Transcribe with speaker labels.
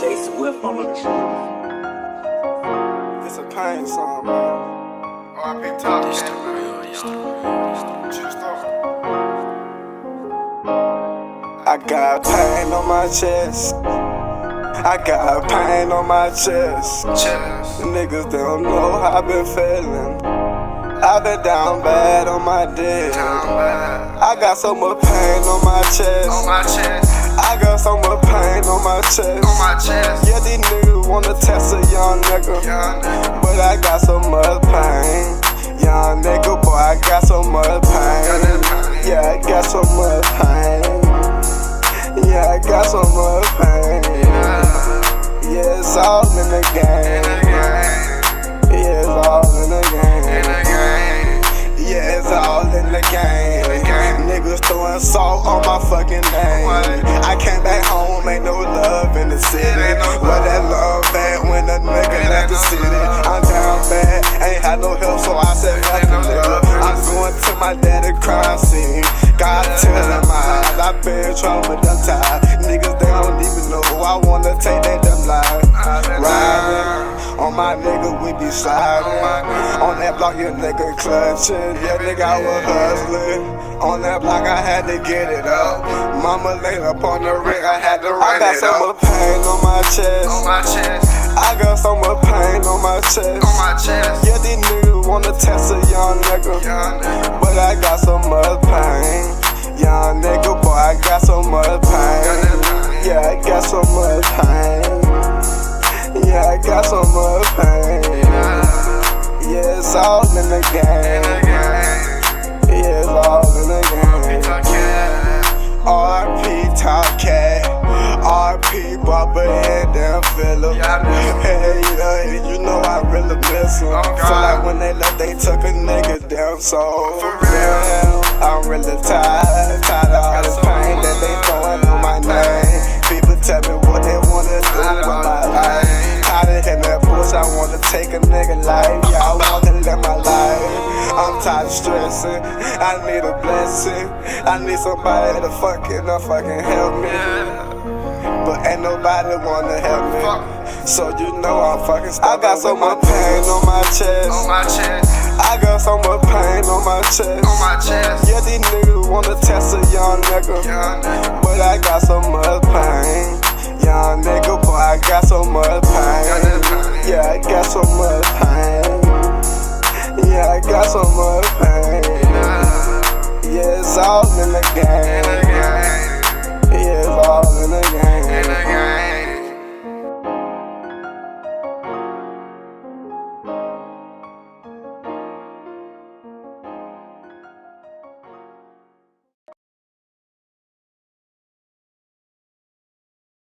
Speaker 1: It's a pain song, man. R.I.P. TopCat, man. True story. I got pain on my chest. I got pain on my chest. Niggas don't know how I been feeling. I been down bad on my dick. I got so much pain on my chest. I got so much pain on my chest. Yeah, these niggas wanna test a young nigga, but I got so much pain. Young nigga, boy, I got so much pain. Yeah, I got so much pain. Yeah, I got so much pain. Yeah, it's all in the game. Yeah, it's all in the game. Yeah, it's all in the game. Niggas throwing salt on my fucking name. I came back home, ain't no love in the city. Where that love at when a nigga left the city? I'm down bad, ain't had no help, so I said fuck a nigga. I'm going to my daddy crime scene. God tell him I've been traumatized. Niggas, they don't even know who I wanna take they dumb life. Riding on my nigga, we be sliding. On that block, your nigga clutching. Yeah, nigga, I was hustling. On that block, I had to get it up. Mama laid up on the rig, I had to run it up. I got so much pain on my chest. I got so much pain on my chest. Yeah, these niggas wanna test a young nigga, but I got so much pain. Young nigga, boy, I got so much pain. Yeah, I got so much pain. Yeah, I got so much pain. Yeah, it's all in the game. Yeah, it's all in the game. R.I.P. TopCat, R.I.P. Bubba and them Phillip. Hey, you know I really miss them. Feel like when they left, they took a nigga down. So damn, I'm really tired of all this pain that they throwing on my name. People tell me what they wanna do with my life. Tired of hitting that push, I wanna take a nigga life. Yeah, I wanna live my life. I'm tired of stressing, I need a blessing. I need somebody to fucking help me, but ain't nobody wanna help me. So you know I'm fucking stuck. I got so much pain on my chest. I got so much pain on my chest. Yeah, these niggas wanna test a young nigga, but I got so much pain. Young nigga, boy, I got so much pain. Yeah, I got so much pain. Yeah, I got so much pain. Yeah, it's all in the game. Yeah, it's all in the game.